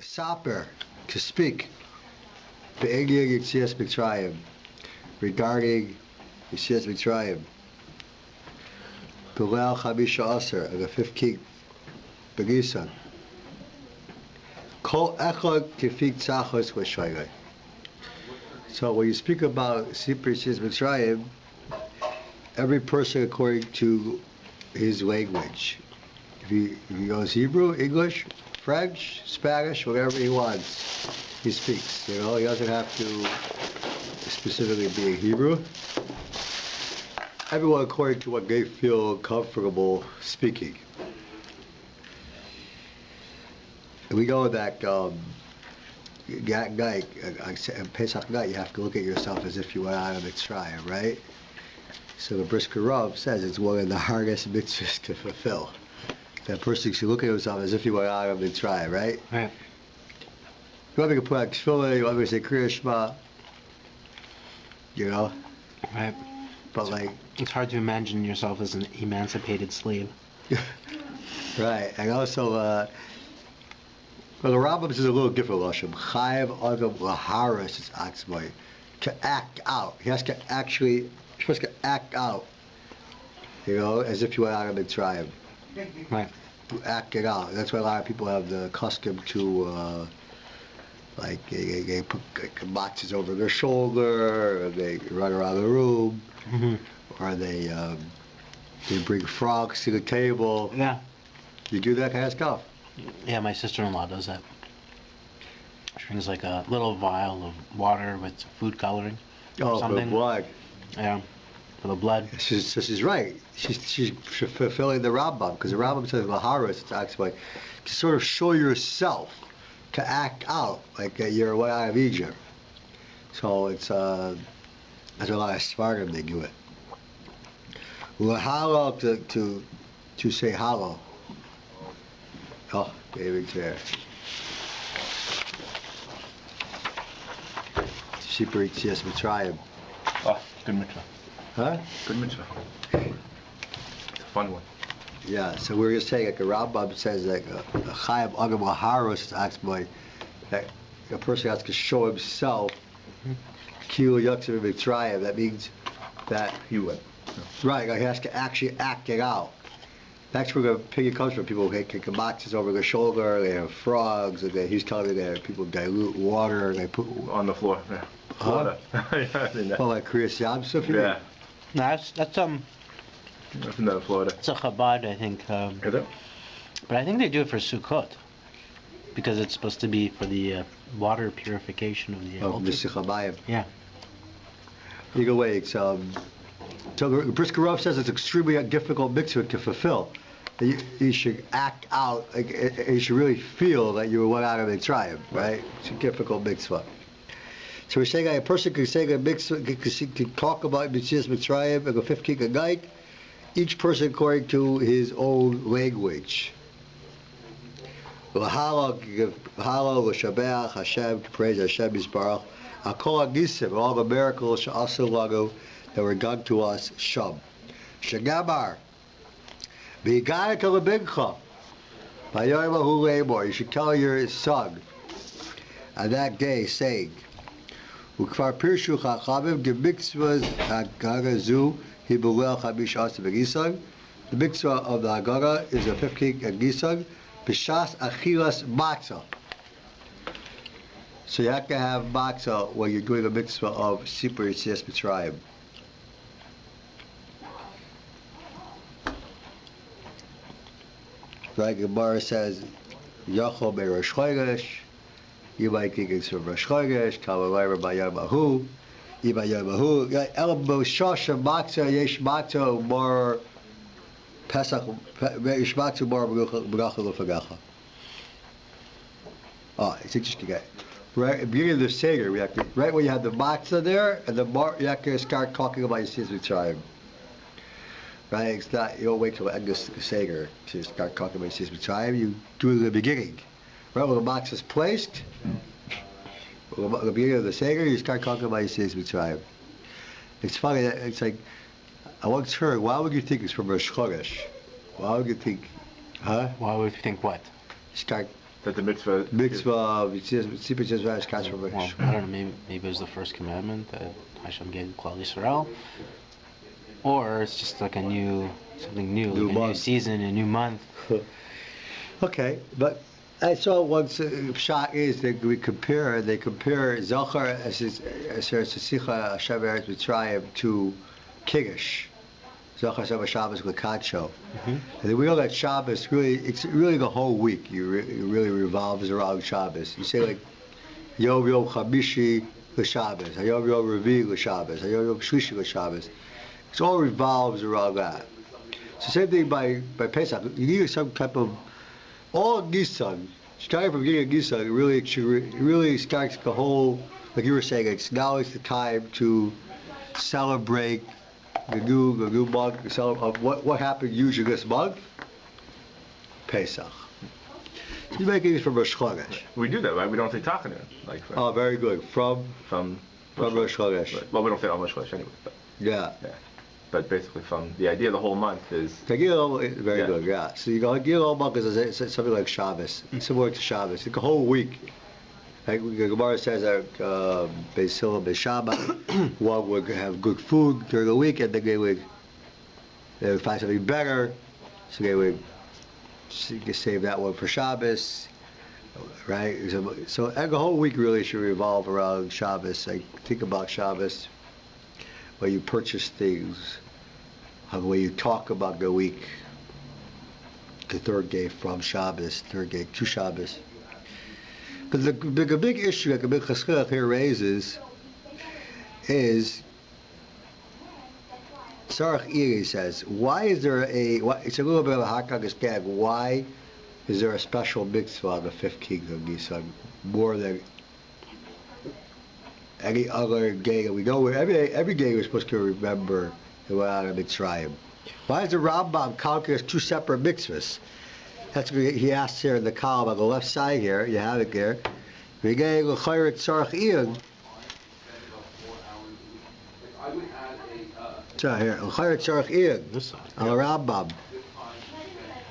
Saper, to speak, Be'egig Yitzias Mitzrayim, regarding Yitzias Mitzrayim, Gulel Chamisha Aser, of the 15th, Begisan, Kol Echad Kefik Tzachos V'Shoigay. So when you speak about Siper Yitzias Mitzrayim, every person according to his language. If he goes Hebrew, English, French, Spanish, whatever he wants, he speaks. You know, he doesn't have to specifically be in Hebrew. Everyone according to what they feel comfortable speaking. And we know that that night, Pesach night, you have to look at yourself as if you went out of Mitzrayim, right? So the Brisker Rav says it's one of the hardest mitzvahs to fulfill. That person should look at himself as if he went out of Mitzrayim, right? Right. You want me to put on tefillin, you want me to say Kriya Shema, you know? Right. But like... It's hard to imagine yourself as an emancipated slave. Right. And also, well, the Rambam is a little different, Lashon. Chayev Agam Laharis is Atzmai. To act out. He has to actually, you're supposed to act out, you know, as if you went out of Mitzrayim. Right. To act it out. That's why a lot of people have the custom to, like, they put boxes over their shoulder, or they run around the room, or they bring frogs to the table. Yeah. You do that kind of stuff. Yeah, my sister-in-law does that. She brings like a little vial of water with food coloring. Oh, something. for the blood. Yeah, for the blood. She's right. She's fulfilling the Rambam, because the Rambam says Laharis, it's actually like to sort of show yourself, to act out like you're way out of Egypt. So it's there's a lot of smarter they do it. Lahalo to say hallow. Oh, David's here. Siper Yitzias Mitzrayim. Oh, good mitzvah. Huh? Good mitzvah. It's a fun one. Yeah, so we were just saying, like the Rambam says, like Chayev Agam Laharos is Atzmai, that a person has to show himself. Kilu Yotzev Mitzrayim. That means that He went. right, like he has to actually act it out. That's where the opinion comes from. People kick boxes over their shoulder. They have frogs. And he's telling me that people dilute water. And they put On the floor. Yeah. Huh? Yeah, Oh, like Kriya Shema stuff. yeah. No, that's That's in Florida. it's a Chabad, I think. Is it? But I think they do it for Sukkot, because it's supposed to be for the water purification of the Oh, altar. Mr. Chabayim. Yeah. Either way, it's so the Brisker Rav says it's extremely difficult mitzvah to fulfill. You should act out, like, you should really feel that you went out of Mitzrayim, right? It's a difficult mitzvah. So we're saying that a person can say a mitzvah, can talk about Yitzias Mitzrayim and the 15th night, each person according to his own language. L'halo, l'shabeach Hashem, to praise Hashem Yisbarach, Akol Agisim, all the miracles she'asu lagu, that were done to us, Sham. Shegamar, V'yiganek lebincha, V'yoyim hu leimor, you should tell your son, on that day, saying, Ukvar pirshu chachamim, gemitzvahs hagaga zu, hibulel chamish asa b'gisag. The mitzvah of the Haggadah is a 15th Gisag, b'shas achilas matzah. So you have to have matzah when you're doing a mitzvah of Siper Yitzias Mitzrayim. Like Gemara says, Yachol be Rosh Chodesh. You might think it's from Rosh Chodesh. Kamalayra b'yom ahu. Yom ahu. El b'shasha matzah yesh matzah more Pesach. Yesh matzah more b'gacha l'fagacha. Oh, it's interesting. Right at the beginning of the Seder, we have to, right when you have the matzah there, and you have to start talking about Yitzias Mitzrayim. Right? It's not, you don't wait till the end of the Seder to start talking about Yitzias Mitzrayim. You do it in the beginning. Right when the matzah is placed, at the beginning of the Seder, you start talking about Yitzias Mitzrayim. It's funny, that it's like, I once heard, why would you think it's from Rosh Chodesh? Why would you think, huh? Why would you think what? Start That the mitzvah. Mitzvah, Tzipur Tzivah, Kasher Well, Vish. I don't know, maybe it was the first commandment that Hashem gave Klal Yisrael. Or it's just like something new, New like a new month. season, a new month. Okay, but I saw once shot is that they compare Zohar as Sicha Hashem Eretz Mitzrayim to Kiddush. Zohar Shabbat Shabbos L'Kadsho. And then we know that Shabbos it's really the whole week. It really revolves around Shabbos. You say like Yom Yom Chamishi L'Shabbos, Yom Yom Revi L'Shabbos, Yom Yom Shlishi L'Shabbos. It all revolves around that. So same thing by Pesach. You need some type of all Nisan, starting from beginning of Nisan, it really starts the whole, like you were saying, now it's the time to celebrate the new month, of what happened usually this month? Pesach. So you're making it from Rosh Chodesh. We do that, right? We don't say Tachanun. Like Oh, very good. From Rosh Chodesh. Right. Well, we don't say Rosh Chodesh anyway. But, Yeah. but basically, from the idea of the whole month is. Very Yeah. good, yeah. So you go Gil month is something like Shabbos, similar to Shabbos. It's a whole week. Like the Gemara says that Beis Hillel, Beis Shammai, one would have good food during the week, and then they would find something better, so they would save that one for Shabbos, right? So and the whole week really should revolve around Shabbos. Like think about Shabbos, where you purchase things, the way you talk about the week, the third day from Shabbos, third day to Shabbos. But the big issue that the big chassidut here raises is Sarach Iri says, why is there it's a little bit of a hard to understand, why is there a special mitzvah on the 15th of Nisan more than any other day that we know? Every day we're supposed to remember the way out of Mitzrayim. Why is the Rambam calculate as two separate mitzvahs? That's what he asks here in the column on the left side here. You have it there. We gave a chayret tzarich ian. So here, a chayret tzarich ian. This side. On the Rambam.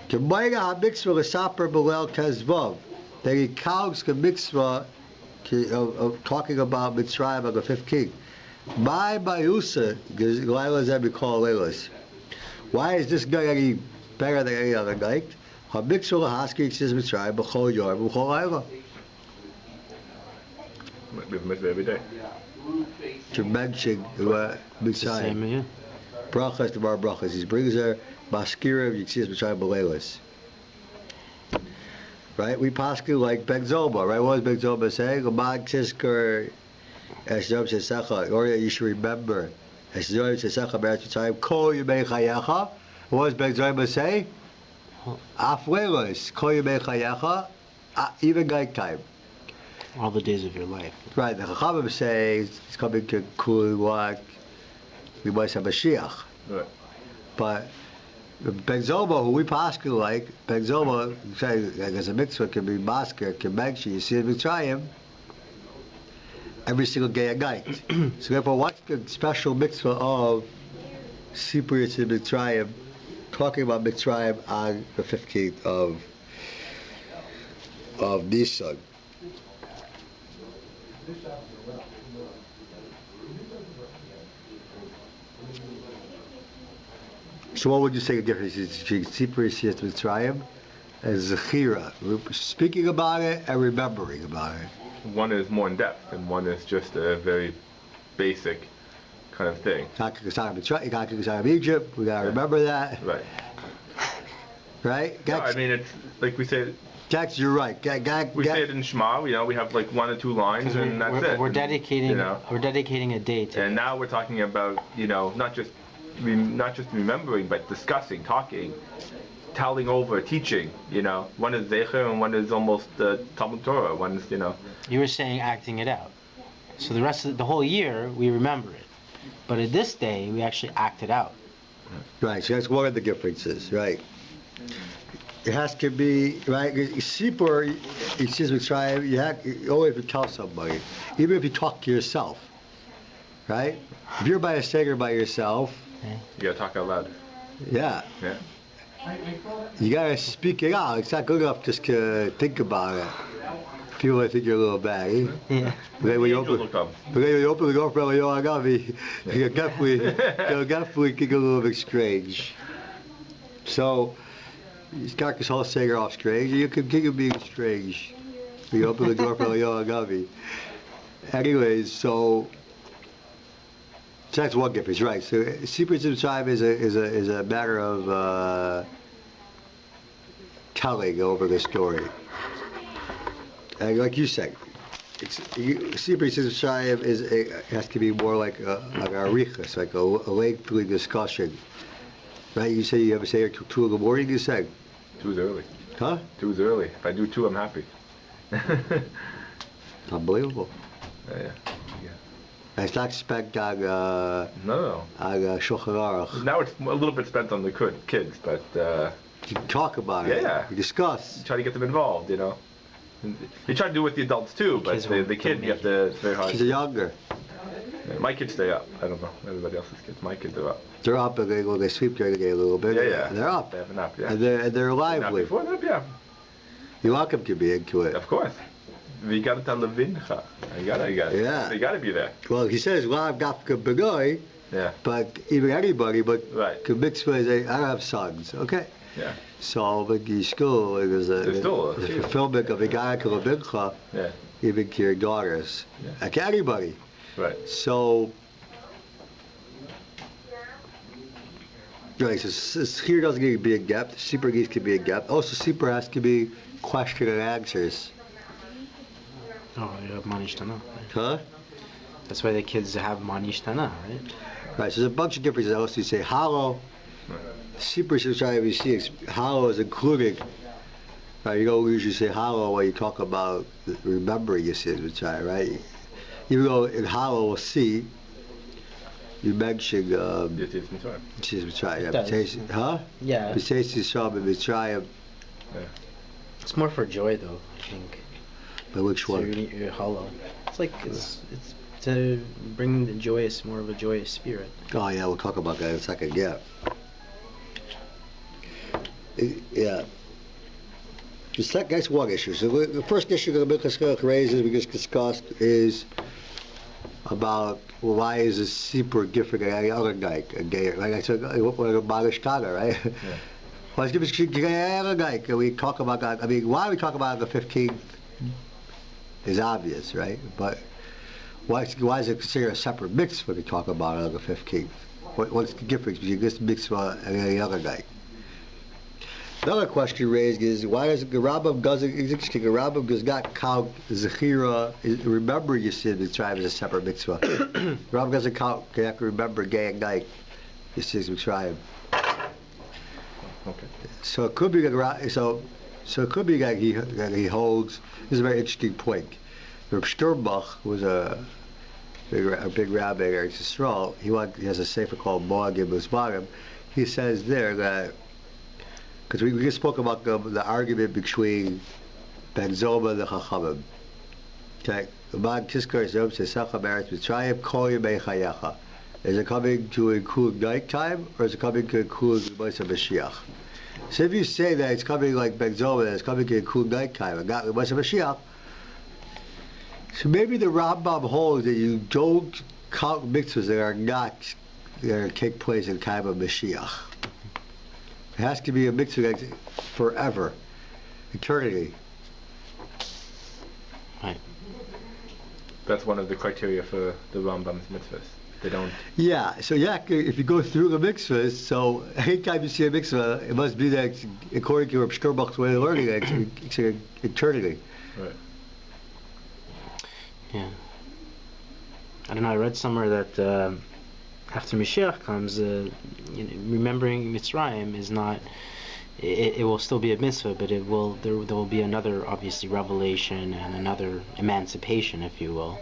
K'mayga ha-mitzvah l'saper b'leil kezvav. That he counts the mitzvah of talking about Mitzrayim on the 15th. My bayusa g'layla zeh b'kol leilas. Why is this guy any better than any other night? Ha-mitzvah l'haski says Mitzrayim b'chol yom b'chol leilah. We have a mitzvah every day. To mention Mitzrayim. Same, yeah. Brachas, the bar brachas. He brings her Maskira Yitzis Mitzrayim b'leilas. Right? We pasku like Ben Zoma, right? What does Ben Zoma say? L'mad tizkor es yom shesecha. Or you should remember es yom shesecha b'eretz Mitzrayim kol yemei chayecha. What does Ben Zoma say? Af leilas kol yemei chayecha. Even night time. All the days of your life. Right, the Chachamim say it's coming to Kulak, we must have Mashiach. Right. But Ben Zoma, who we paskin like, Ben Zoma say as a mitzvah can be masker, can mention, you see in Mitzrayim every single day and night. So therefore, what's the special mitzvah of Sipur Yitzis Mitzrayim, talking about Mitzrayim on the 15th of Nisan? So what would you say the difference is between Sipur Yitzis Mitzrayim and Zechira? Speaking about it and remembering about it. One is more in depth, and one is just a very basic kind of thing. You can't kick us out of Egypt. We gotta remember that, Right. right? No, I mean, it's like we say. You're right. We say it in Shema. We have like 1 or 2 lines, and that's it. We're dedicating. You know? We're dedicating a day to. And now we're talking about not just remembering, but discussing, talking, telling over, teaching. One is Zecher and one is almost Talmud Torah. One is You were saying acting it out. So the rest of the whole year we remember it, but at this day we actually act it out. Right. So that's one of the differences, right? It has to be right. Sipur, it says Mitzrayim. You always tell somebody, even if you talk to yourself, right? If you're by a seder by yourself, You gotta talk out loud. yeah. Yeah. You gotta speak it out. It's not good enough just to think about it. People might think you're a little bad, eh? Yeah. But then when you Angels will come. open the door for Yo Agavi, you'll definitely think a little bit strange. So, you start this whole singer off strange, and you can think of being strange. When you open the door for Yo Agavi. Anyways, so that's one difference, right? So, secrets of time is a matter of telling over the story. And like you said, secrets of time has to be more like a arichas, like a lengthy discussion, right? You say you have a say 2 in the morning. You said 2 is early. Huh? 2 is early. If I do 2, I'm happy. Unbelievable. Yeah. It's not spent on No. on Shulchan Aruch. Now it's a little bit spent on the kids, but You talk about it. Yeah. You discuss. try to get them involved, you know. You try to do it with the adults too, but the kid, you have to, it's very hard. Kids are younger. Yeah, my kids stay up. I don't know everybody else's kids. My kids are up. They're up and they sleep during the day a little bit. Yeah. And they're up. They have a nap, yeah. And they're Nap lively. before nap, yeah. You want them to be into it. Of course. We got to tell Levincha. You gotta. Yeah. They gotta be there. Well, he says, well, I've got a begoy, Yeah. but even anybody, but Right. the mitzvah is, I don't have sons. Okay. Yeah. So, but the school, there's still the fulfillment of the guy to Levincha, Yeah. even to your daughters. Yeah. Like anybody. Right. So, right, so here doesn't need to be a gap. The super needs to be a gap. Also, super has to be question and answers. Oh, you have manishtana. Huh? That's why the kids have manishtana, right? Right, so there's a bunch of differences. Also, you say hollow. Super society we see hollow is included. Right, you don't usually say hollow when you talk about remembering your sins, right? Even though in hollow we'll see, you mentioned Yes, Mitzrayim. Mitzrayim. Huh? Yeah. B'seis Yisrael and Mitzrayim. It's more for joy, though, I think. But which So one? you're hollow. It's like it's to bring the more of a joyous spirit. Oh yeah, we'll talk about that in a second. Yeah. Yeah. That's one issue. So the first issue that the Minchas raises, we just discussed, is about why is a super different than any other night? Like I said, what about Ishkaga, right? Yeah. Why is it different than any other night? And we talk about that. I mean, why we talk about the 15th is obvious, right? But why is it considered a separate mitzvah when we talk about it on the 15th? What's the difference between this mitzvah and any other night? Another question raised is why does the Rambam does not count Zechira, remembering your sin Mitzrayim as a separate mitzvah. The Rambam doesn't count, you have to remember day and night your sins Mitzrayim. Okay. So it could be that he holds. This is a very interesting point. Reb Sternbach was a big rabbi in Eretz Yisrael. He has a sefer called Moagim Uzmarim. He says there that because we just spoke about the argument between Ben Zoma and the Chachamim. Okay, is it coming to include nighttime or is it coming to include the Moshe Mashiach? So if you say that it's coming like Ben Zoma, it's coming to include nighttime and not the Moshe Mashiach, so maybe the Rambam holds that you don't count mitzvahs that take place in the time of Mashiach. It has to be a mitzvah that's forever, eternity. Right. That's one of the criteria for the Rambam's mitzvahs. They don't. Yeah, so if you go through the mitzvahs, so anytime you see a mitzvah, it must be that according to Reb Sternbach's way of learning, it's eternity. Right. Yeah. I don't know. I read somewhere that after Mashiach comes, remembering Mitzrayim is not. It will still be a mitzvah, but there will be another, obviously, revelation and another emancipation, if you will,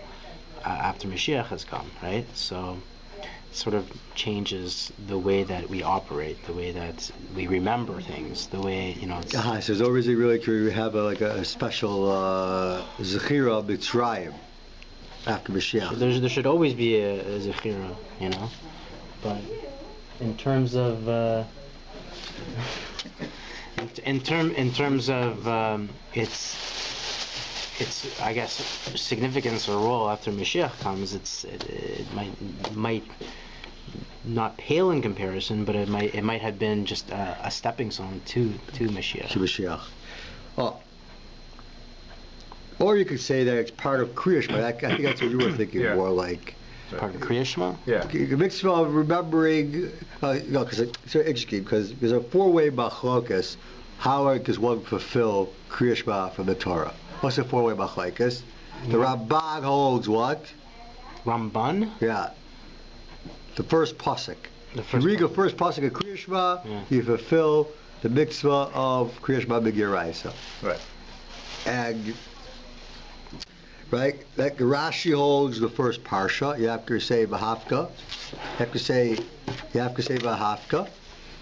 after Mashiach has come, right? So it sort of changes the way that we operate, the way that we remember things, the way, It's, so there's no reason really to have a special Zechira Mitzrayim after Mashiach. There should always be a Zechira, But in terms of In terms of its I guess significance or role after Mashiach comes, it might not pale in comparison, but it might have been just a stepping stone to Mashiach. To Mashiach. Oh. Or you could say that it's part of Kriya Shema. I think that's what you were thinking, Yeah. more like. Part of Kriya Shema? Yeah. The mitzvah of remembering, no, because it's so interesting, because there's a four-way machlokas. How does one fulfill Kriya Shema from the Torah? What's the four-way machlokas? The Ramban holds what? Ramban? Yeah. The first pasuk. The You read the first pasuk of Kriya Shema, you fulfill the mitzvah of Kriya Shema B'Giraisa. Right. And right, like the Rashi holds the first parsha. You have to say V'Hafka. You have to say V'Hafka,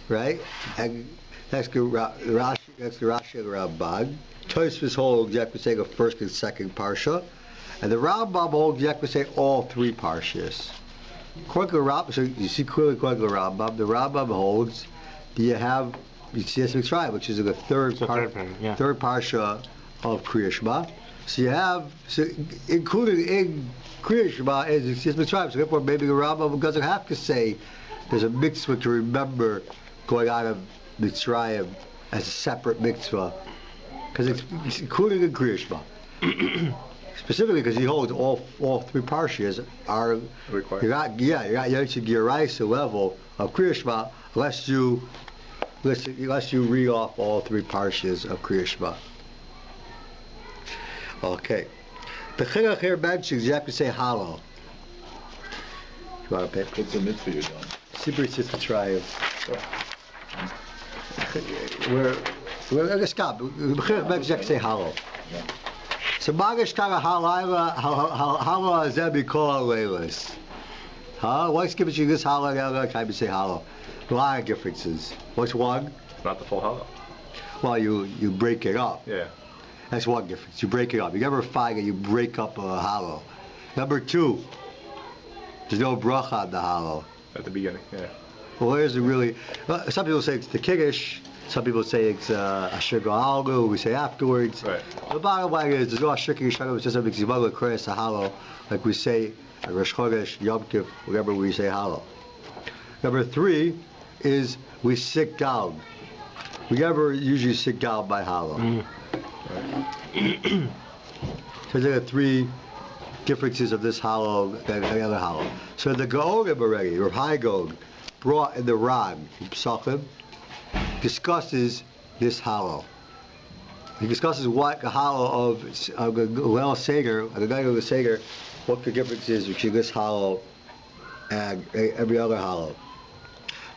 right? And that's the Rashi. That's the Rashi of the Ramban. Tosfos holds you have to say the first and second parsha, and the Rambam holds you have to say all three parshas. According to the Rambam, so you see clearly according to the Rambam holds you have Yetzias Mitzrayim, which is the third parsha of Kriya Shema. So you have, including in Kriya Shema is Yetzias Mitzrayim. So therefore, maybe the Rambam doesn't have to say there's a mitzvah to remember going out of Mitzrayim as a separate mitzvah, because it's included in Kriya Shema. Specifically because he holds all three parshas are required. You're not Yosef Giraisa level of Kriya Shema unless you read off all three parshas of Kriya Shema. Okay. The chinuch here mentions you have to say hallow. You want to pick? What's the mitzvah you're doing? Sibir Mitzrayim. We're going to stop. The chinuch mentions you have to say hallow. So Magish Kara Halayla Zebi Kol Leilas. What's giving you this hallow? Can you say hallow? A lot of differences. What's one? Not the full hallow. Well, you break it up. Yeah. That's one difference. You break it up. You never find it, you break up a hallow. Number two, there's no bracha on the hallow. At the beginning, yeah. Well, there's a really. Some people say it's the kiddush. Some people say it's a sugar algo. We say afterwards. Right. The bottom line is there's no sugar yishagah. It's just a mixivagah kres a hallow, like we say at Rosh Chodesh, Yom Kippur, whatever we say hallow. Number three is we sit down. We never usually sit down by hallow. So there are three differences of this hallow than the other hallow. So the Gaonim already, or High Gaon, brought in the Ran, in Pesachim, discusses this hallow. He discusses what the hallow of the Leil Seder, the night of the Seder, what the difference is between this hallow and every other hallow.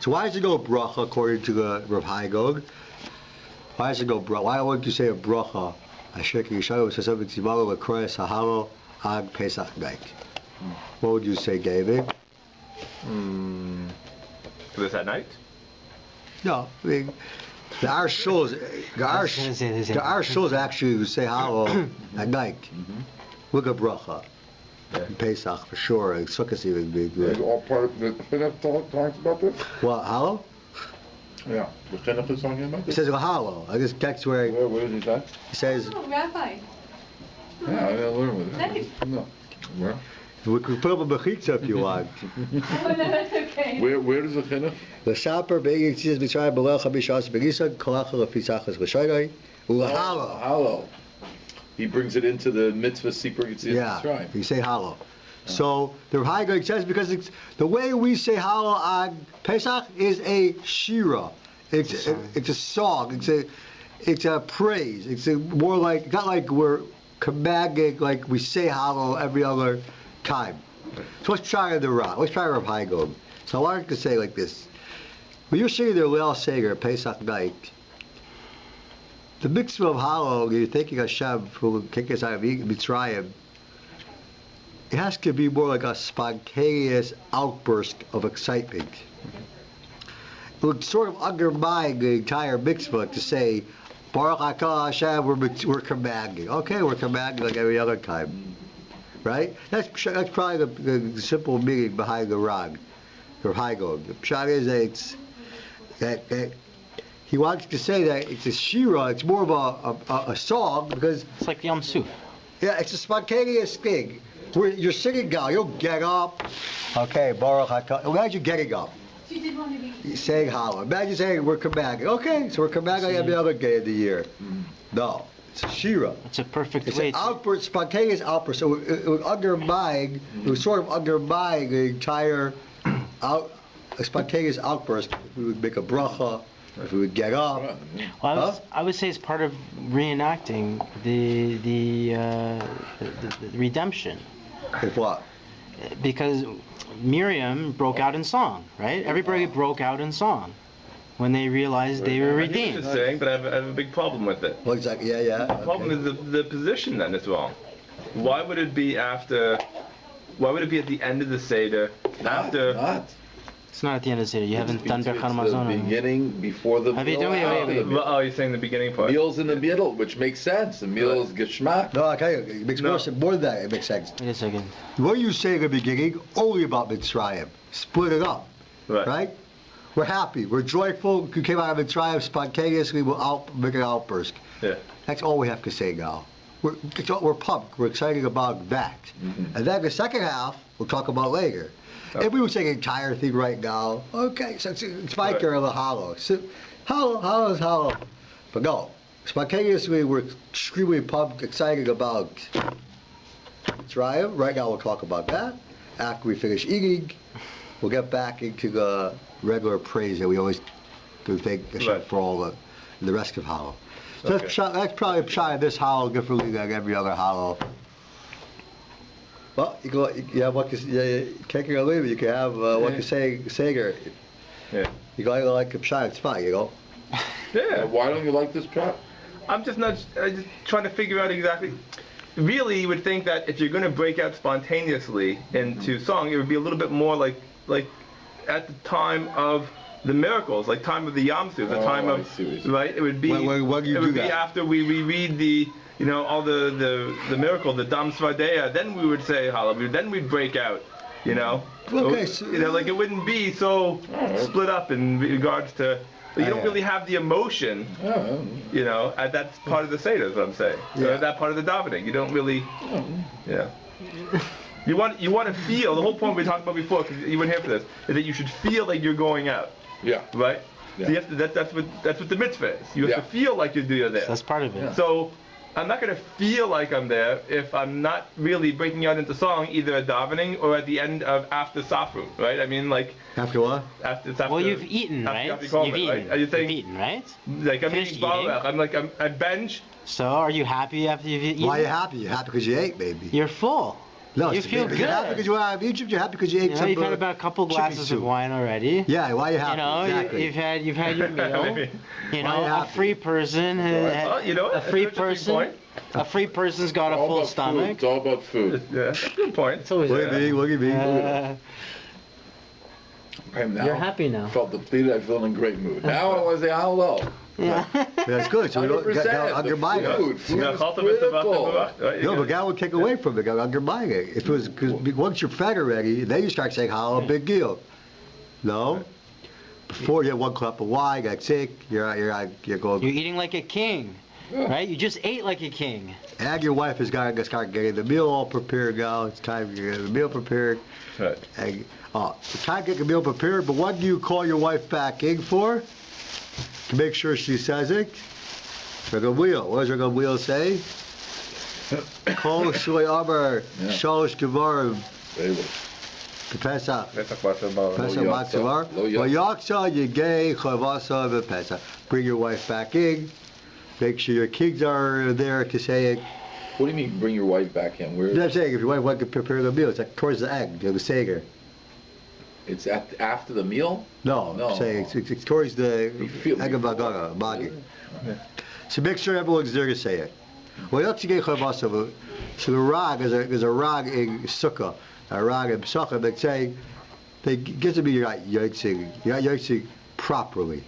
So why does it go bracha according to the Rav Hai Gaon? Why does it go bracha? Why wouldn't you say a bracha? Asher ki yishayu v'sasavik zimago v'kroes hahalo ag Pesach night. What would you say, David? For this at night? No, I mean, the Ar shows actually would say hallow at night. Look at bracha. In Pesach for sure, and Sukkot even be good. All part of the chinuch talks about this? What, hallow? Yeah, the chinuch is talking about It this? says hallow. I guess text where Where does it say? it says, Oh, Rabbi. Yeah, I gotta learn with Nice. it. No. Where? we can put up a mechitza if you want. Oh, no, that's okay. Where does the chinuch? L'shaper be'egin tzis b'tzrayim b'leil chamish b'gisan kolachal l'fitzachas l'shaynai u'hallow. Hallow. He brings it into the mitzvah Sipur Yetzias Yeah, Mitzrayim. you say hallow. So the High Gaon says because it's the way we say hallow on Pesach is a shira. It's a song. It's a praise. It's more like not like we're commanding like we say hallow every other time. So let's try the Rav. Let's try Rav Hai Gaon. So I wanted to say like this: when you're singing the Leil Seder Pesach night, the mitzvah of hallow, you're thanking Hashem for kicking us out of Mitzrayim. It has to be more like a spontaneous outburst of excitement. It would sort of undermine the entire mitzvah to say, Baruch Atah Hashem, we're commanding. Okay, we're commanding like every other time. Right? That's probably the simple meaning behind the Rag, or High Gaon. The pshat is that he wants to say that it's a shira, it's more of a song, because, It's like Yom Suf. yeah, it's a spontaneous thing. Where you're singing now, you'll get up. Okay, Baruch Atah. Imagine getting up. She did want to be. Saying Hallel. Imagine saying we're commanding. Okay, so we're commanding every other day of the year. No, it's a shira. It's a perfect It's way an to. outburst, spontaneous outburst. So it would undermine, it would sort of undermine the entire a spontaneous outburst. If we would make a bracha, if we would get up. Well, I would say it's part of reenacting the redemption, If what? because Miriam broke out in song, right? Everybody broke out in song when they realized they were I hear what redeemed. you're saying, but I have a big problem with it. Well, exactly. Yeah. The problem is the position then is wrong. Why would it be after? Why would it be at the end of the Seder after? Not. It's not at the end of the Seder. You haven't done It's Berchan the Hamazon. beginning, before the Have you meal. done it? after Wait. the meal. Oh, you're saying the beginning part. Meal's in the middle, which makes sense. The meal is geschmack. No, I tell you, it makes No. more than that. It makes sense. Wait a second. What you say in the beginning only about Mitzrayim. Split it up, right? We're happy. We're joyful. We came out of Mitzrayim spontaneously. We'll make an outburst. Yeah. That's all we have to say now. We're pumped. We're excited about that. And then the second half, we'll talk about later. If we were saying the entire thing right now, okay, so it's my turn of the hollow. So, hollow. But no, spontaneously, we're extremely pumped, excited about Mitzrayim. Right now, we'll talk about that. After we finish eating, we'll get back into the regular praise that we always do. Thank Hashem for all the rest of hollow. So that's probably a shot of this hollow differently than every other hollow. Well, you have what you take it or leave it. You can have what you say, Sager. Yeah. You go like a pshat, it's fine, Yeah. Why don't you like this trap? I'm just trying to figure out exactly. Really, you would think that if you're going to break out spontaneously into song, it would be a little bit more like at the time of the miracles, like time of the Yom Suf, the time I of see what you're saying. right. It would be. When do you it do would be that? after we reread the. All the miracle, the Dam Svardeya, then we would say Hallelujah, then we'd break out, Okay, so, like it wouldn't be so split up in regards to, you don't really have the emotion, at that part of the Seder, is what I'm saying, or that part of the davening, you don't really, You want to feel, the whole point we talked about before, because you weren't here for this, is that you should feel like you're going out, right? Yeah. So you have to, that's what the mitzvah is, you have to feel like you're there. That's part of it. So I'm not going to feel like I'm there if I'm not really breaking out into song either at davening or at the end of after Safru, right? I mean, like after what? after. Well, you've eaten, after right? Afikomen, You've eaten. right? Are you saying, You've eaten, right? like I'm Finished eating eating? I bench. So, are you happy after you've eaten? Why are you happy? You're happy because you ate, baby. You're full. No, you it's feel You're good. happy because you were out of Egypt. You're happy because you ate some. You've had about a couple chicken glasses of soup. wine already. Yeah, why are you happy? Exactly. You've had your meal. Maybe. Why are you A happy? free person. Well, a free that's an interesting person. point. A free person's got a All full about stomach. Food. It's all about food. Yeah, that's a good point. It's always Look at me, look at me. I'm now You're happy now. felt depleted. I feel in a great mood. Now I want to say hello. Yeah. That's good. So we don't 100%. get undermine The it. food. Food Yeah, is cultivate the critical. bata b'rach, right? No, but God would take away from it. God would undermine it. If it was because once you're fed already, then you start saying, "How big deal?" No. Before you have one cup of wine, got sick. You're going. You're eating like a king, right? You just ate like a king. And your wife has got to start getting the meal all prepared now. It's time to get the meal prepared. Right. And, it's time to get the meal prepared, but what do you call your wife back in for? To make sure she says it? Regamuel. What does Regamuel say? Kol shloi amar shalosh gevarim b'Pesach. Pesach b'Shabbat. Pesach Lo matzavar. V'yaksa yigei chavasa v'Pesach. Bring your wife back in. Make sure your kids are there to say it. What do you mean bring your wife back in? Where? I'm saying if your wife wants to prepare the meal, it's like towards the end, the Seder. It's after the meal? No, No. I'm saying it's towards the You feel egg of before. Agara, Magi. So make sure everyone's there to say it. Well, so the rag is a rag in Sukkah, a rag in Pesach. They say they get to be you're not yotzing properly.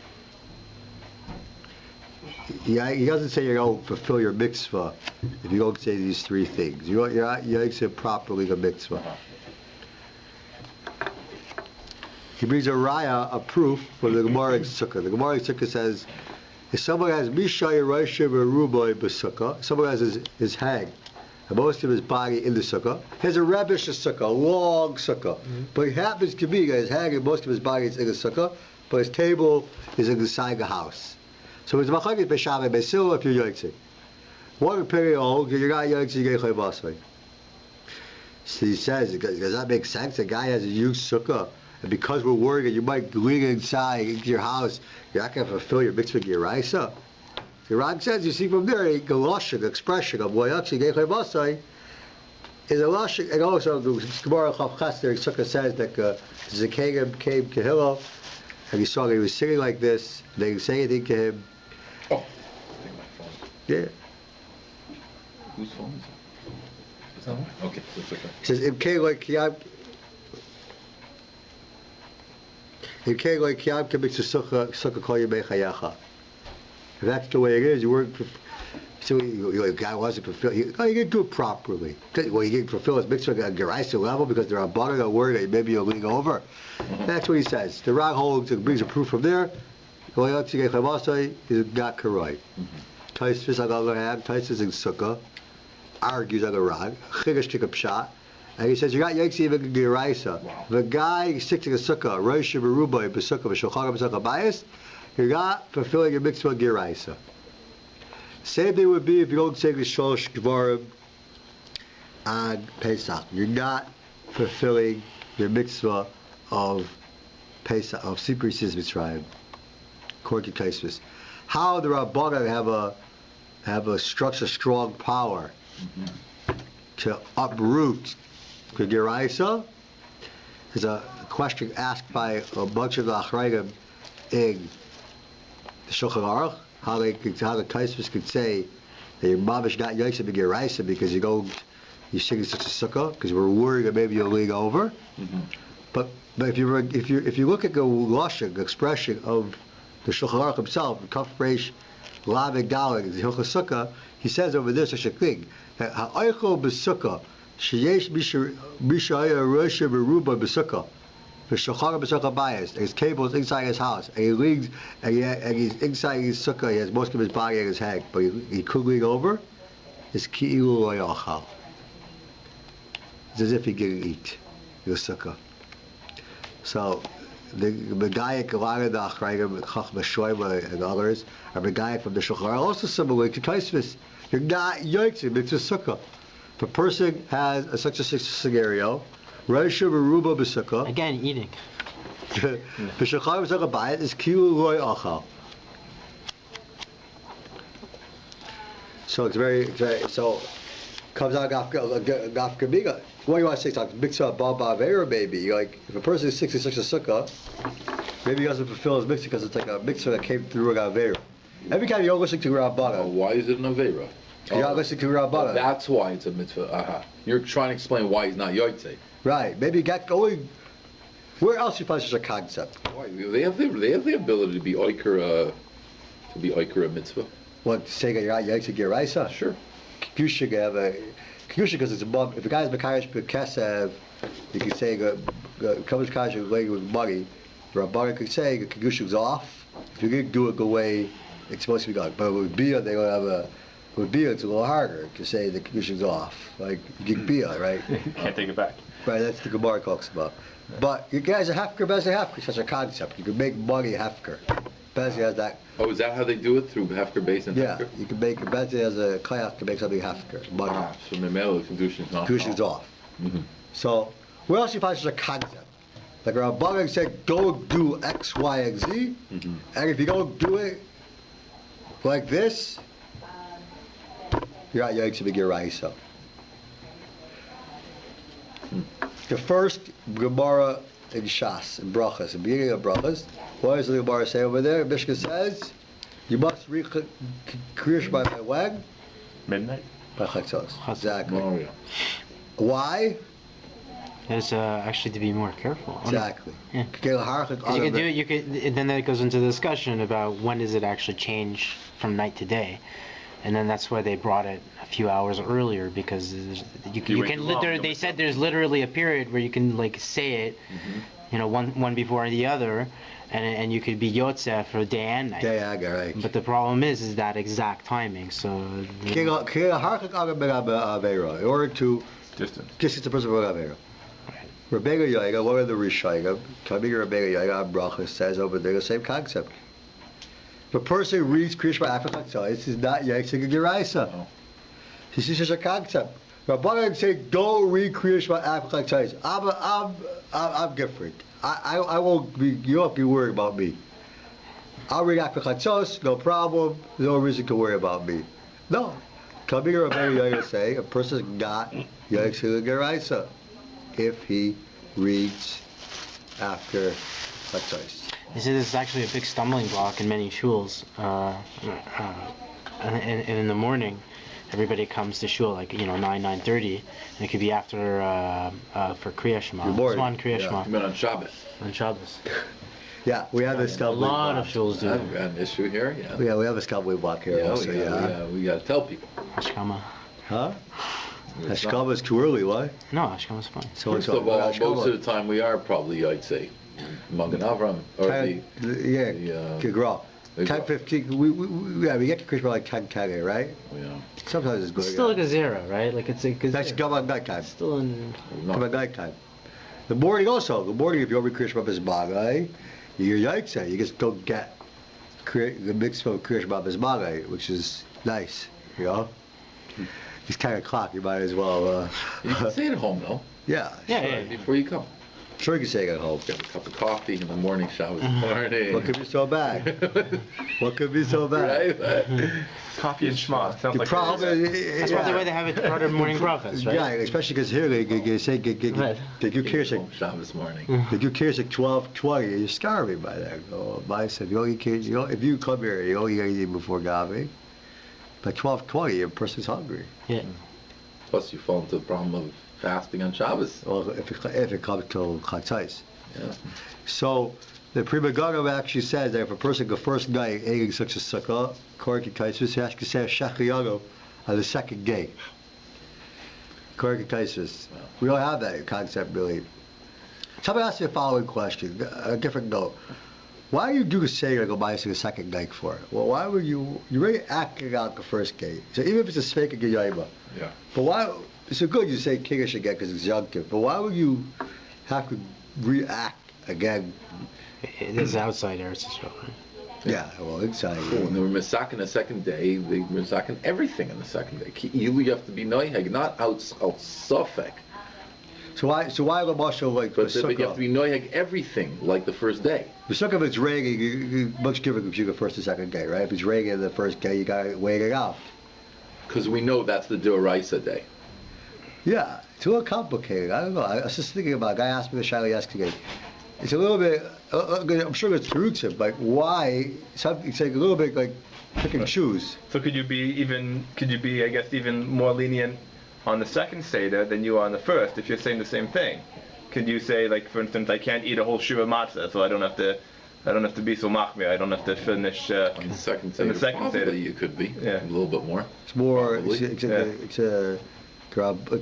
He doesn't say you don't fulfill your mitzvah if you don't say these three things. You're not yotzing properly the mitzvah. He brings a raya, a proof for the Gemara in Sukkah. The Gemara in Sukkah says If someone has Mishai Raishiv or Rubai B'Sukkah, someone has his hang, and most of his body in the sukkah, he has a Rebbish sukkah, a long sukkah. But he happens to be, his hang and most of his body is in the sukkah, but his table is inside the house. So it's Machagit B'Shaveh B'Sil if you're Yotzei. One opinion holds, you're not Yotzei, you get Chayvasai. So he says, does that make sense? A guy has a huge sukkah, and because we're worried that you might lean inside into your house, you're not going to fulfill your mitzvah Geraisa. The Ran says, you see from there, the lashon, the expression of Loyachi Gechay Basai is a lashon, and also the Gemara Chav there, Sukkah says that Zekegem came to Hillel, and he saw that he was singing like this, they didn't say anything to him. Oh, I think my phone. Yeah. Whose phone is it? Is that one? Okay, that's okay. He says, Im Kei Loi Kiyam Sukkah Kol Yemei Chayecha. If that's the way it is, you work. So the guy wasn't fulfilled. You can do it properly. Well, you can fulfill his mitzvah at Geraisa level because there are bottom that word that maybe you'll lean over. That's what he says. The Rag holds and brings a proof from there. Is not correct. Taisus on the other hand, Taisus in Sukkah argues on the Rag. Chigash took a pshat, and he says you're not yikes even Geraisa. The guy sticks in a Sukkah, Rosh Hashanah, B'Sukkah, B'Shulchan, B'Sukkah, Bias. You're not fulfilling your mitzvah Geraisa. Same thing would be if you don't say the Shalosh Dvarim on Pesach. You're not fulfilling your mitzvah of Pesach, of Sipri Sis Mitzrayim, according to Tosfos. How the Rabbanan have a structure, strong power to uproot the Geraisa is a question asked by a bunch of the Achrayim in the Shulchan Aruch, how the Tosfos could say that your mamish not yosef in Geraisa because you sing such a sukkah because we're worried that maybe you'll lean over. But if you look at the lashon, the expression of the Shulchan Aruch himself, the Kaf Reish Lav and Dalet, the Hilchos Sukkah, he says over there such a thing that ha'oichel b'sukkah sheyesh mishaya rosha beruba b'sukkah. His cable is inside his house, and he leans, and he's inside his sukkah. He has most of his body in his head, but he could lean over. It's ki'ilu lo yachal. It's as if he didn't eat the sukkah. So the Megayic, a lot of the Achrayim, Chachma Shoyma, and others are Megayic from the Shulchan Aruch, also similar to Tosfos. You're not yotzei, it's a sukkah. If a person has such a scenario, Raisha Beruba B'Sukkah. Again, eating. B'Shulchan B'Sukkah Bayit is Kilu Loy Achal. So it's very so comes out Gaf Gabiga. What do you want to say? Like mitzvah Baba Avera maybe. Like if a person is 66 a sukkah, maybe he doesn't fulfill his mitzvah because it's like a mitzvah that came through an Avera. Every time you're listening to Rabbana. Why is it an Avera? You're not listening to Rabbana. That's why it's a mitzvah. You're trying to explain why he's not yotzei. Right. Maybe you got only. Where else you find such a concept? Why? They have the ability to be oiker a mitzvah. What, saying that you're not Yaitse Geraisa? Sure. Kedusha have a Kedusha because it's above. If a guy's Mekayish B'Kesev, you can say Kadosh Kadosh related with money. The Rabbanan could say the Kedusha is off. If you didn't do it the way it's supposed to be done, but with Bia they don't have a. With Bia it's a little harder to say the Kedusha is off. Like you get Bia, right? Can't take it back. Right, that's the Gemara talks about. But you guys are Hefker, Bez Hefker, such a concept. You can make money Hefker. Bez has that. Oh, is that how they do it through Hefker base and Yeah, Hefker? you can make Bez has a Klayach can make something Hefker. Money. So Memelo Kedusha is not. Kedusha is off. Mm-hmm. So where else you find such a concept? Like Rabbanan said, go do X, Y, and Z, and if you don't do it like this, you're not Yaitse B'Geraisa. The first Gemara in Shas, in Brachas, the beginning of Brachas, what does the Gemara say over there? Mishka says, you must read Kriyash by my leg. Midnight. By Chatzos. Exactly. Oh, yeah. Why? Is actually to be more careful. Exactly. Yeah. 'Cause you could do it. You could. Then that goes into the discussion about when does it actually change from night to day, And then that's why they brought it a few hours earlier, because you wait can too long, literally, no they one's said there's literally a period where you can like say it, one before the other, and you could be yotzeh for day and night. Day aga, right. But the problem is that exact timing. So In order to Distance. distance the person from Avera. Rebbeinu Yoga, one of the Rishayim, coming to Rebbeinu Yoga, Bracha says over there the same concept. If a person reads Kriya Shema after Chatzos, this is not Yaitzig Geraisa. This is just a concept. Rabbanan say, don't read Kriya Shema after Chatzos. I'm different. I won't be, you won't be worried about me. I'll read after Chatzos, no problem, no reason to worry about me. No. Coming to Rebbeinu Yoga say, a person's got Yaitzig Geraisa if he reads after Chatzos. they say this is actually a big stumbling block in many shuls. And in the morning, everybody comes to shul like 9:30, and it could be after for Kriya Shema. Good morning. Swan Kriya Yeah. Shema You meant on Shabbos. on Shabbos. Yeah, we have this A stumbling lot block. of shuls do. I've got an issue here. Yeah. Yeah, we have a stumbling block here Yeah, also, we got to tell people. Ashkama. Huh? It's not- Hashkama is too early, why? No, Ashkama's fine. So First of all, most of the time we are probably, I'd say, Magen Avram, or yeah, the, Kigra. the- 10:15, we get to Krishma like 10:10, right? yeah. Sometimes it's good. It's still a gazera, right? Like it's a gazera. That's come at nighttime. Still in. Come at nighttime. The morning also. The morning, if you over Krishma Bismagai, you're Yikes, you just don't get the mix of Krishma Bismagai, which is nice, you know? It's 10 o'clock, you might as well, You can say it at home, though, yeah. Yeah. before you come. Sure you can say it at home. Get a cup of coffee in the morning, Shabbos morning. What could be so bad? What could be so bad? Right? Coffee and Shema. Sounds The like problem That's why the way they have it part of morning brachas, right? Yeah, especially because here they say they do Kirsik. Shabbos morning. They do Kirsik 12:20. You're starving by then. Oh, my said you only can't. If you come here, you only eat before Gavi. By 12:20, a person's hungry. Yeah. Plus, you fall into the problem of fasting on Shabbos. Well, if it comes to Chatzais. Yeah. So the Prima Gaga actually says that if a person the first night eating such a sukkah, according to Kaisus, he has to say a Shachayago on the second day. According to Kaisus. We don't have that concept really. Somebody asked me the following question, a different note. Why do you do the Seder go by the second night for? Well, why would you're already acting out the first gate. So even if it's a Sveika Geyayma. Yeah. But why, it's so good you say Kiddush again because it's Yom Kippur, but why would you have to react again? It is outside Eretz Yisrael, right? Yeah, well, inside. When they were misaking the second day, they were misaking everything on the second day. You have to be noiheg, not out sofek. So why the marshal like But the you have to be noiheg everything like the first day. The sukkah, if it's raining, you much different if you go first or second day, right? If it's raining the first day, you gotta wait it out. Because we know that's the Doraisa day. Yeah, it's a little complicated. I don't know. I was just thinking about. A guy asked me the shaila yesterday. It's a little bit. I'm sure it's roots of like why. It's like a little bit like pick and choose. So could you be I guess even more lenient on the second Seder than you are on the first if you're saying the same thing? Could you say, like, for instance, I can't eat a whole shira matzah, so I don't have to be so machmir. I don't have to finish On the second Seder, second Seder. probably you could be. Yeah. A little bit more. It's more. Probably. It's a. Probably.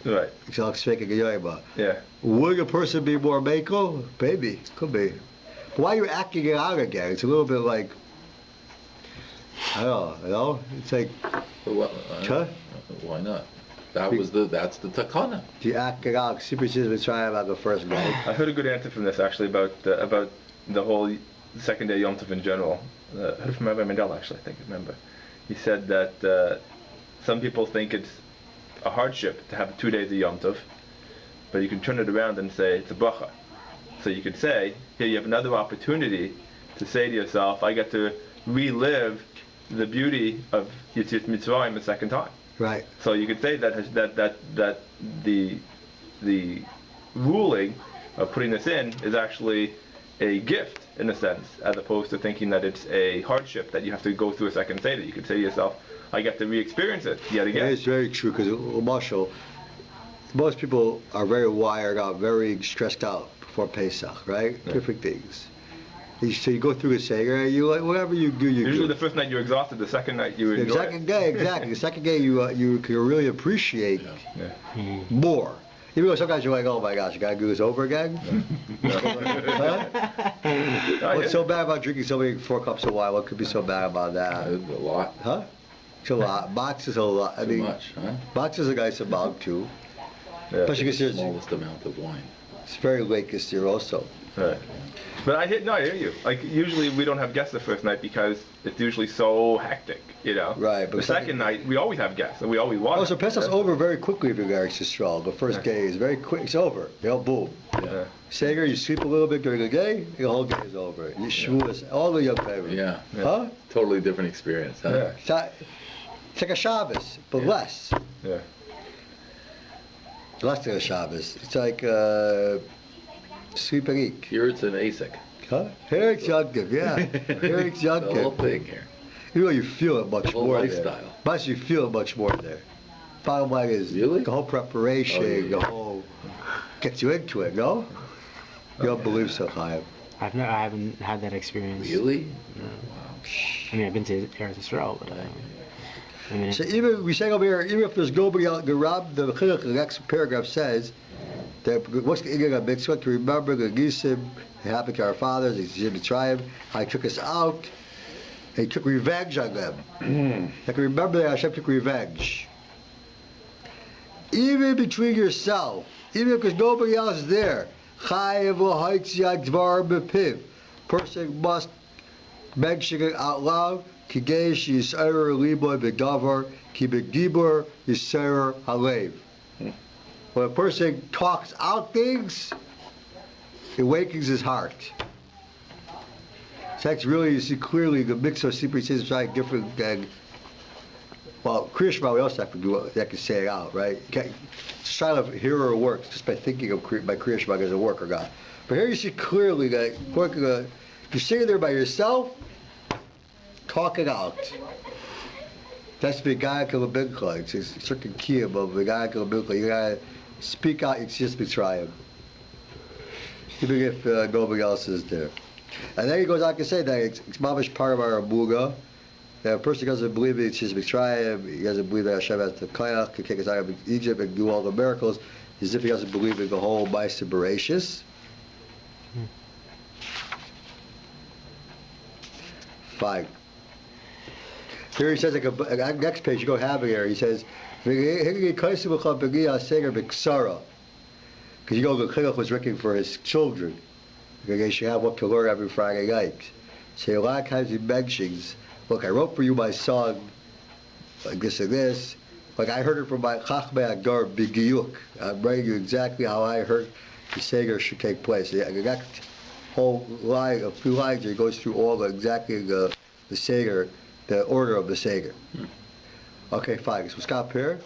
right. It's like speaking about. Yeah. Would a person be more mako? Maybe, could be. But why are you acting it out again? It's a little bit like. I don't know. You know? It's like. Well, Huh? why not? That's the takana. Do you act it out? Super says we're trying about the first night. I heard a good answer from this actually about the whole second day Yom Tov in general. I heard it from Rabbi Mendel actually. I think I remember. He said that some people think it's a hardship to have 2 days of Yom Tov, but you can turn it around and say it's a bracha. So you could say, here you have another opportunity to say to yourself, I get to relive the beauty of Yetziat Mitzrayim a second time. Right. So you could say that the ruling of putting this in is actually a gift in a sense, as opposed to thinking that it's a hardship that you have to go through a second Seder. You could say to yourself, I get to re-experience it yet again. That is very true because Marshall, most people are very wired out, very stressed out before Pesach, right? Yeah. Different things. So you go through a Seder, you like whatever you do, you Usually do. the first night you're exhausted, the second night you The enjoy second day, exactly. The second day you can really appreciate more. Even though sometimes you're like, oh my gosh, I gotta do this over again. Huh? What's so bad about drinking so many 4 cups of wine? What could be so bad about that? A lot. Huh? It's a lot. Box is a lot. I Too mean, much, huh? box is a nice amount too. Yeah. Especially The because smallest amount of wine. it's very late this year also. Right. But I hear you. Like usually we don't have guests the first night because it's usually so hectic, you know. Right, but the second night we always have guests and we always want. Oh, so Pesach's over very quickly if you're going to Yisrael. The first day is very quick. It's over. You know, boom. Yeah. Seder, you sleep a little bit during the day, the whole day is over. You Shavuos, all the young people. Yeah. Huh? Totally different experience, huh? Yeah. It's like a Shabbos, but less. Yeah. Less than a Shabbos. It's like sleep and eat. Here it's an ASIC. Huh? Here it's Yontif, yeah. Here it's The whole Yontif. thing here. You know, you feel it much The whole more lifestyle. there. But you feel it much more there. Bottom line is Really? the whole preparation, Oh, yeah. the whole gets you into it, no? You don't believe so, Chaim. I haven't had that experience. Really? No. I mean, I've been to Eretz Yisrael, but I mean, So even we say over here, even if there's nobody out, the chinuch, the next paragraph says that what's the Inyan of mitzvah to remember the gisim, it happened to our fathers, it's in the tribe, how he took us out, and he took revenge on them. I can remember that Hashem took revenge. Even between yourself, even if there's nobody else there, chayev l'haitzia dvar b'piv, person must mention it out loud. Kigesh Yisrael liboy begavar ki begibor Yisrael halev. When a person talks out things, it awakens his heart. So that's really, you see clearly the mix of secret is like different than, well, Kriya Shema we also have to do that can say it out, right? You can't just try to hear or work just by thinking of by Kriya Shema as a work or not. But here you see clearly that you're sitting there by yourself, talk it out. That's the guy Kalabinka. It's a certain kiyum of the guy Kalabinka. You gotta speak out. It's just Mitzrayim. Even if nobody else is there. And then he goes on to say that it's mamish part of our amuga. That a person doesn't believe it's just Mitzrayim. He doesn't believe that Hashem has the koyach, can kick us out of Egypt and do all the miracles. As if he doesn't believe in the whole Ma'aser Bereishis. Fine. Here he says, like next page, you go having here, he says, because you know the chinuch was looking for his children, because they should have what to learn every Friday night. So a lot of times he mentions, look, I wrote for you my song, like this and this, like I heard it from my Chachmei Agar B'Giyuk. I'm writing you exactly how I heard the Seder should take place. The next whole line, a few lines, he goes through all exactly the Seder, the order of the Seder. Okay, fine. So stop here.